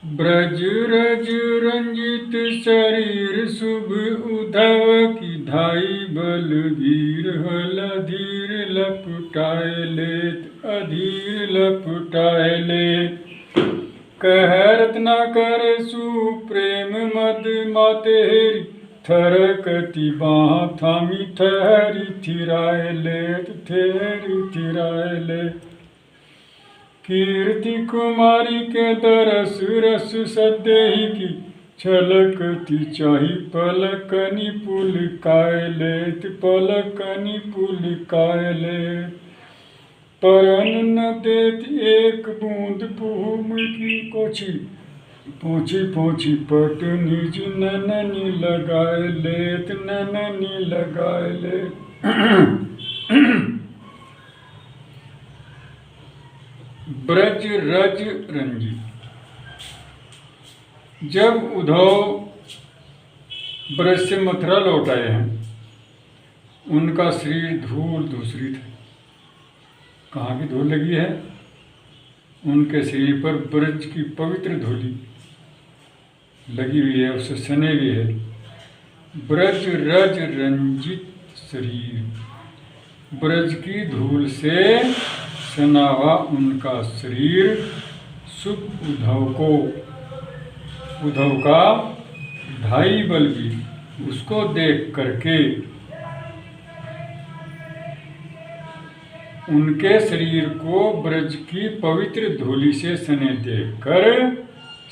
ब्रज रज रंजित शरीर शुभ उद्धव की धाई बलवीर हल अधीर लपटाए लेत अधीर लपटाए लेत कह रत्नाकर सुप्रेम मद मातेरी थरकती बाँ थामी ठहरी थिराए लेत ठहरी थिराए लेत कीर्ति कुमारी के दरस रस सदेही की छलकती चाही पलकनी पुलकाए लेत पलकनी पुलकाए लेत परन न देत एक बूंद भूम की कोची पोछी पोछी पट निज नननी लगाए लेत नननी लगाए लेत ब्रज रज रंजी। जब उद्धव ब्रज से मथुरा लौट आए हैं, उनका शरीर धूल दूसरी था। कहाँ की धूल लगी है? उनके शरीर पर ब्रज की पवित्र धूली लगी हुई है, उससे सने हुई है। ब्रज रज रंजित शरीर, ब्रज की धूल से सना हुआ उनका शरीर शुभ उद्धव का भाई बलवीर, उसको देख करके उनके शरीर को ब्रज की पवित्र धूलि से सने देखकर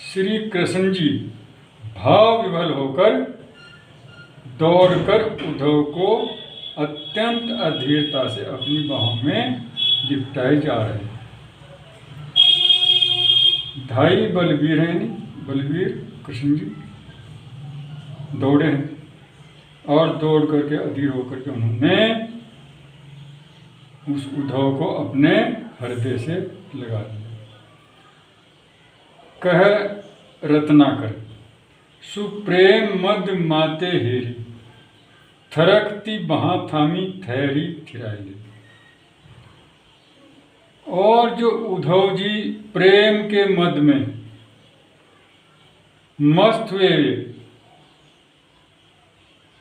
श्री कृष्ण जी भाव विभल होकर दौड़कर उद्धव को अत्यंत अधीरता से अपनी बाहों में लिपटाए जा रहे हैं। धाई बलवीर हैं, बलवीर कृष्ण जी दौड़े हैं और दौड़ करके अधीर होकर के उन्होंने उस उद्धव को अपने हृदय से लगा दिया। कह रत्नाकर सुप्रेम मद माते हेरी थरकती बहाँ थामी ठहरी थिराई। और जो उद्धव जी प्रेम के मद में मस्त हुए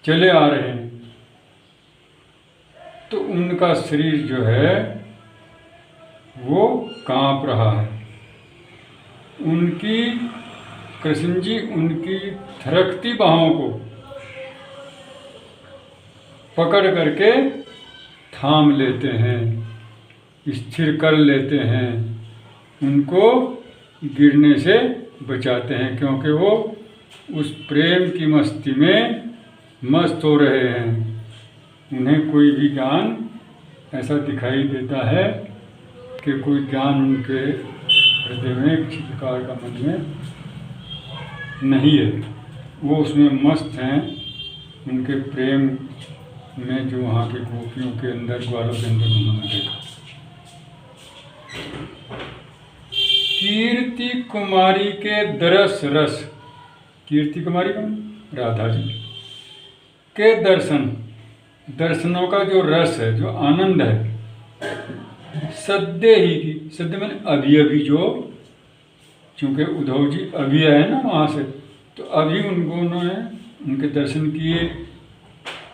चले आ रहे हैं, तो उनका शरीर जो है वो कांप रहा है। उनकी कृष्ण जी उनकी थरकती बाहों को पकड़ करके थाम लेते हैं, स्थिर कर लेते हैं, उनको गिरने से बचाते हैं, क्योंकि वो उस प्रेम की मस्ती में मस्त हो रहे हैं। उन्हें कोई भी ज्ञान ऐसा दिखाई देता है कि कोई ज्ञान उनके हृदय में किसी प्रकार का मन में नहीं है, वो उसमें मस्त हैं। उनके प्रेम में जो वहाँ के गोपियों के अंदर, ग्वालों के अंदर उन्होंने देखा। कीर्ति कुमारी के दरस रस, कीर्ति कुमारी कौन? राधा जी के दर्शनों का जो रस है, जो आनंद है, सद्य ही की, सद्य मैंने अभी अभी, जो चूँकि उद्धव जी अभी आए ना वहाँ से, तो अभी उन्होंने उनके दर्शन किए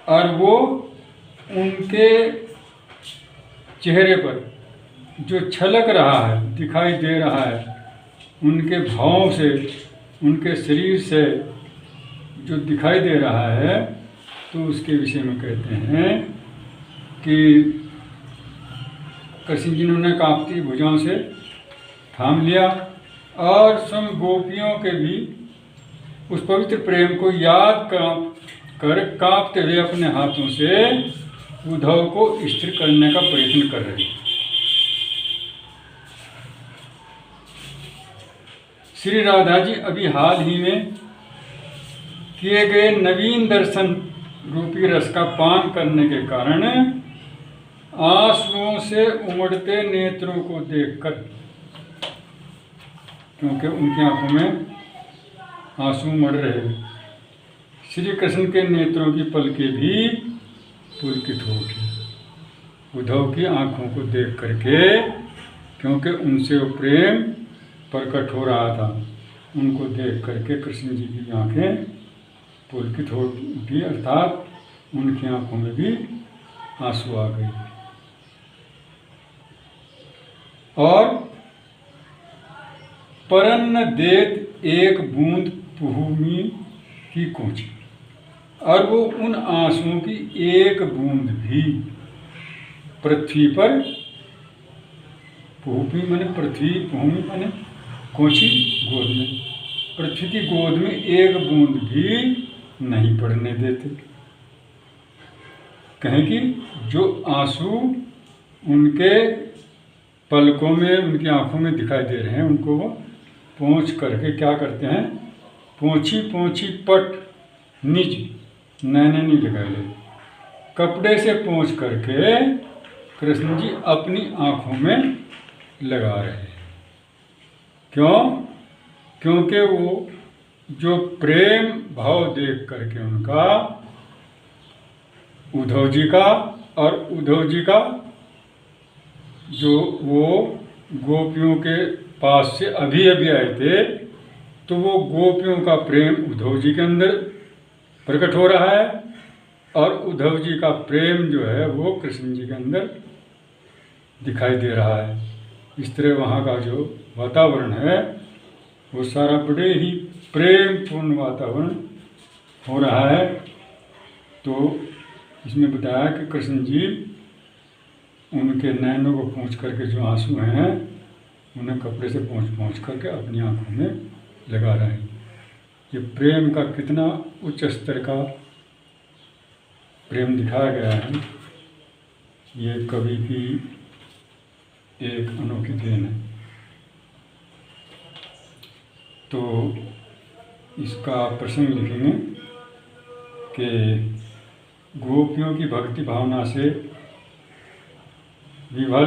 और वो उनके चेहरे पर जो छलक रहा है, दिखाई दे रहा है, उनके भावों से, उनके शरीर से जो दिखाई दे रहा है, तो उसके विषय में कहते हैं कि कृष्ण जी ने कांपती भुजाओं से थाम लिया और सम गोपियों के भी उस पवित्र प्रेम को याद कर कांपते हुए अपने हाथों से उद्धव को स्थिर करने का प्रयत्न कर रहे हैं। श्री राधा जी अभी हाल ही में किए गए नवीन दर्शन रूपी रस का पान करने के कारण आंसुओं से उमड़ते नेत्रों को देखकर, क्योंकि उनकी आंखों में आंसू उमड़ रहे, श्री कृष्ण के नेत्रों की पलकें भी पुलकित हो उठी उद्धव की आंखों को देख करके, क्योंकि उनसे वो प्रेम प्रकट हो रहा था। उनको देख करके कृष्ण जी की आंखें पुलकित हो उठी, अर्थात उनकी आंखों में भी आंसू आ गए। और परन्न देत एक बूंद भूमि की कोची, और वो उन आंसुओं की एक बूंद भी पृथ्वी पर, भूमि माने पृथ्वी, भूमि माने कोची गोद में, पृथ्वी की गोद में एक बूंद भी नहीं पड़ने देते। कहें कि जो आंसू उनके पलकों में, उनकी आंखों में दिखाई दे रहे हैं, उनको वो पोंछ करके क्या करते हैं, पोंछी पोंछी पट निज नैने नहीं लगाए ले, कपड़े से पोंछ करके कृष्ण जी अपनी आंखों में लगा रहे हैं। क्यों? क्योंकि वो जो प्रेम भाव देख करके उनका, उद्धव जी का, और उद्धव जी का जो वो गोपियों के पास से अभी अभी आए थे, तो वो गोपियों का प्रेम उद्धव जी के अंदर प्रकट हो रहा है, और उद्धव जी का प्रेम जो है वो कृष्ण जी के अंदर दिखाई दे रहा है। इस तरह वहाँ का जो वातावरण है वो सारा बड़े ही प्रेम पूर्ण वातावरण हो रहा है। तो इसमें बताया कि कृष्ण जी उनके नैनों को पोंछ करके जो आंसू हैं उन्हें कपड़े से पोंछ करके अपनी आंखों में लगा रहे हैं। ये प्रेम का कितना उच्च स्तर का प्रेम दिखाया गया है, ये कवि की एक अनोखी देन है। तो इसका प्रसंग लिखेंगे कि गोपियों की भक्ति भावना से विभल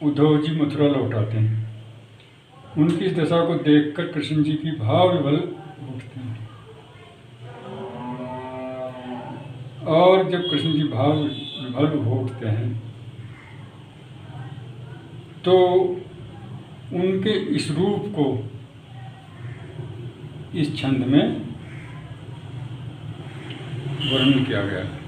उद्धव जी मथुरा लौट आते हैं। उनकी इस दशा को देखकर कृष्ण जी की भाव विभल उठते हैं, और जब कृष्ण जी भाव विभल उठते हैं तो उनके इस रूप को इस छंद में वर्णन किया गया है।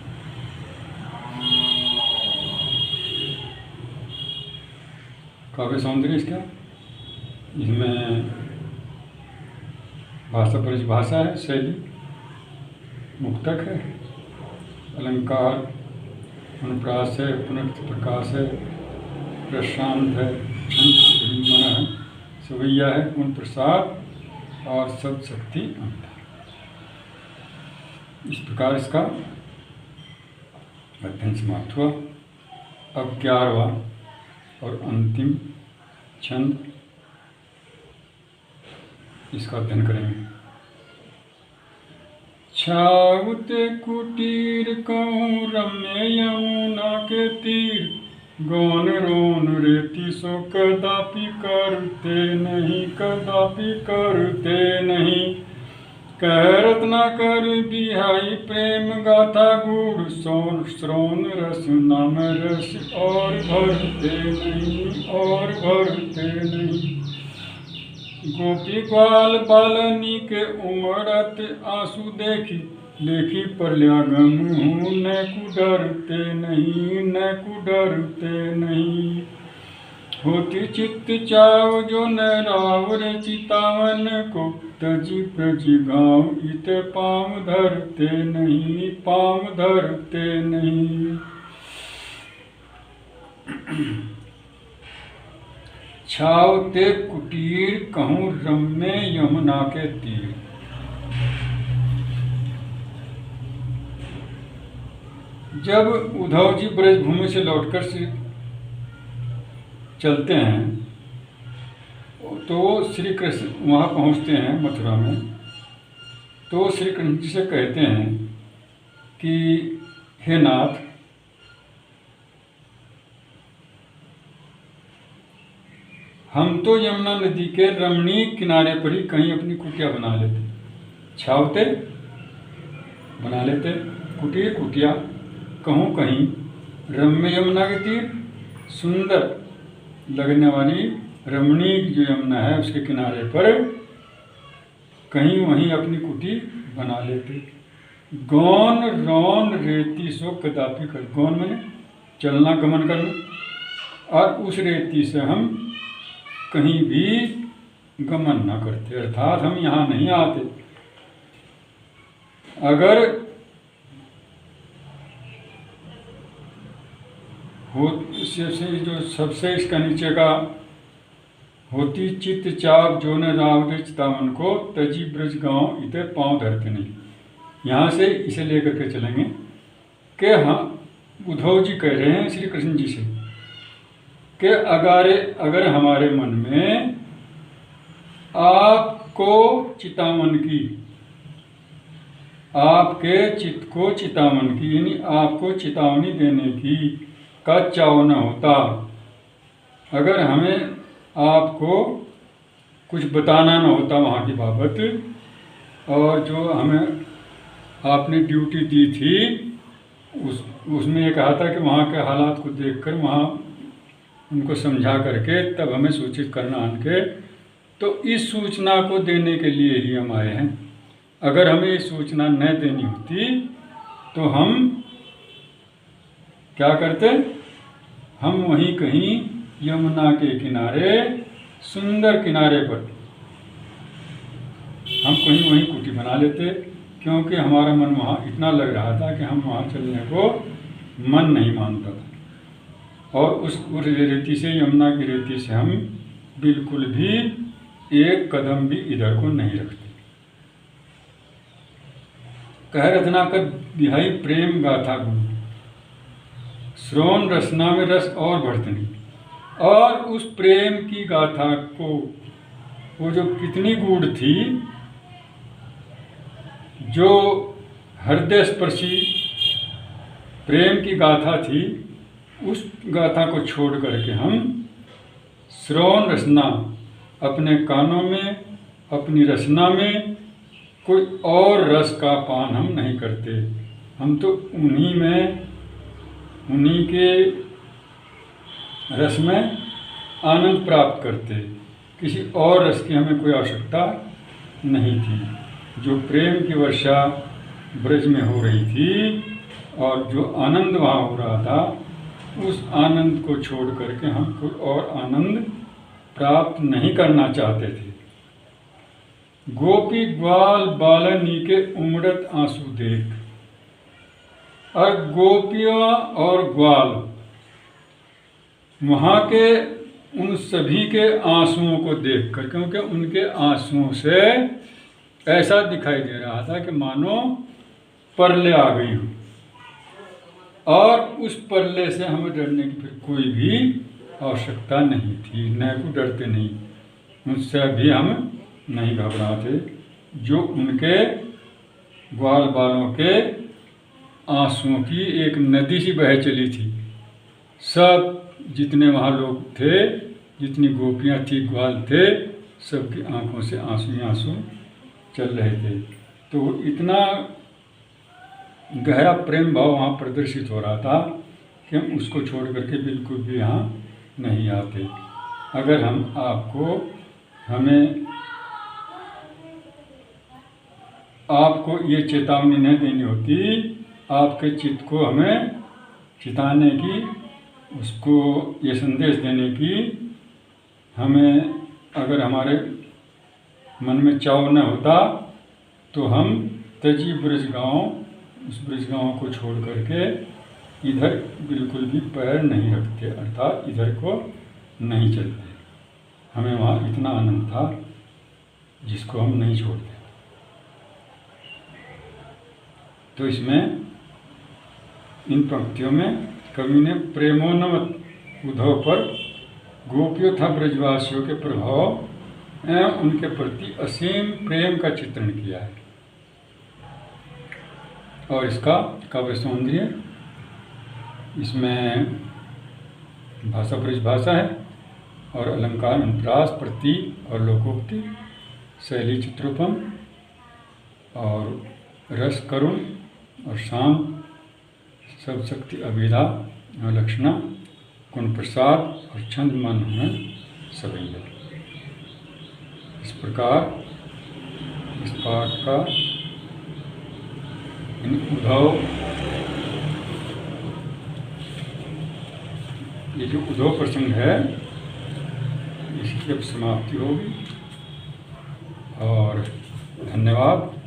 काव्य सौंदर्य इसका, इसमें भाषा परिभाषा है, शैली मुक्तक है, अलंकार, अनुप्रास है, पुनर्थ प्रकाश है, प्रशांत है, छंद मन है, सवैया है, गुण प्रसाद और सदशक्ति अंतर। इस प्रकार इसका अध्ययन समाप्त हुआ। अब 11वां और अंतिम छंद, इसका अध्ययन करेंगे। छावते कुटीर कहूँ रम्य यमुना के तीर, गौन रोन रेती सो कदापि करते नहीं, कदापि करते नहीं। कहरत न कर बिहाई प्रेम गाथा गुड़, सोन श्रोन रस नाम रस और भरते नहीं, और भरते नहीं। गोपी ग्वाल बालनी के उमड़त आंसू देखी, देखी प्रल्यागम हूँ न कुडरते नहीं, न कुडरते नहीं। होती चित्त चाव जो न राव रे चितावन को, तजी प्रजी गाँव इत पाम धरते नहीं, पाम धरते नहीं। छावते कुटीर कहूँ रम्य यमुना के तीर। जब उद्धव जी ब्रजभूमि से लौटकर चलते हैं तो श्री कृष्ण वहाँ पहुँचते हैं मथुरा में, तो श्री कृष्ण जी से कहते हैं कि हे नाथ, हम तो यमुना नदी के रमणीक किनारे पर ही कहीं अपनी कुटिया बना लेते, छावते बना लेते, कुटीर कुटिया कहूँ कहीं रम्य यमुना के तीर, सुंदर लगने वाली रमणीक जो यमुना है उसके किनारे पर कहीं वहीं अपनी कुटी बना लेते। गौन रौन रेती सो कदापि कर, गौन मैंने चलना गमन करना, और उस रेती से हम कहीं भी गमन न करते, अर्थात हम यहाँ नहीं आते। अगर हो जो सबसे इसका नीचे का होती चित्त चाप जो न रावते चितावन को तजी ब्रज गांव इते पांव धरते नहीं। यहाँ से इसे लेकर के चलेंगे कि हाँ, उद्धव जी कह रहे हैं श्री कृष्ण जी से कि अगर हमारे मन में आपको चितावन की, आपके चित्त को चितावन की, यानी आपको चेतावनी देने की का चाव न होता, अगर हमें आपको कुछ बताना न होता वहाँ की बाबत, और जो हमें आपने ड्यूटी दी थी उसमें ये कहा था कि वहाँ के हालात को देखकर वहाँ उनको समझा करके तब हमें सूचित करना आन के, तो इस सूचना को देने के लिए ही हम आए हैं। अगर हमें ये सूचना न देनी होती तो हम क्या करते, हम वहीं कहीं यमुना के किनारे, सुंदर किनारे पर हम कहीं वहीं कुटी बना लेते, क्योंकि हमारा मन वहाँ इतना लग रहा था कि हम वहाँ चलने को मन नहीं मानता था। और उस रेती से, यमुना की रेती से हम बिल्कुल भी एक कदम भी इधर को नहीं रखते। कह रचना कर बिहाई प्रेम गाथा गुण, श्रवण रसना में रस और बढ़ते नहीं। और उस प्रेम की गाथा को, वो जो कितनी गूढ़ थी, जो हृदय स्पर्शी प्रेम की गाथा थी, उस गाथा को छोड़ करके हम श्रवण रसना, अपने कानों में, अपनी रसना में कोई और रस का पान हम नहीं करते। हम तो उन्हीं में, उन्हीं के रस में आनंद प्राप्त करते, किसी और रस की हमें कोई आवश्यकता नहीं थी। जो प्रेम की वर्षा ब्रज में हो रही थी और जो आनंद वहाँ हो रहा था, उस आनंद को छोड़ करके हम कोई और आनंद प्राप्त नहीं करना चाहते थे। गोपी ग्वाल बालनी के उमड़त आंसू देख, और गोपियाँ और ग्वाल वहाँ के उन सभी के आंसुओं को देखकर, क्योंकि उनके आंसुओं से ऐसा दिखाई दे रहा था कि मानो परले आ गई हो, और उस परले से हमें डरने की फिर कोई भी आवश्यकता नहीं थी। न को डरते नहीं, उनसे भी हम नहीं घबराते। जो उनके ग्वाल बालों के आंसुओं की एक नदी सी बह चली थी। सब जितने वहाँ लोग थे, जितनी गोपियाँ थी, ग्वाल थे, सबकी आंखों से आंसू ही आंसू चल रहे थे। तो इतना गहरा प्रेम भाव वहाँ प्रदर्शित हो रहा था कि हम उसको छोड़ करके बिल्कुल भी यहाँ नहीं आते। अगर हम आपको ये चेतावनी नहीं देनी होती, आपके चित्त को हमें चिताने की, उसको ये संदेश देने की, हमें अगर हमारे मन में चाव न होता तो हम तजी ब्रज गांव, उस ब्रज गांव को छोड़ करके इधर बिल्कुल भी पैर नहीं रखते, अर्थात इधर को नहीं चलते। हमें वहाँ इतना आनंद था जिसको हम नहीं छोड़ते। तो इसमें, इन पंक्तियों में कवि ने प्रेमोन्मत्त उद्धव पर गोपियों तथा ब्रजवासियों के प्रभाव एवं उनके प्रति असीम प्रेम का चित्रण किया है। और इसका काव्य सौंदर्य, इसमें भाषा ब्रज भाषा है, और अलंकार, अंतरास, प्रतीक और लोकोक्ति, शैली चित्रोपम, और रस करुण और शांत, सब शक्ति अभिधा और लक्षणा, गुण प्रसाद और छंद मन में सवैया। इस प्रकार इस पाठ का उद्धव, ये जो उद्धव प्रसंग है इसकी अब समाप्ति होगी। और धन्यवाद।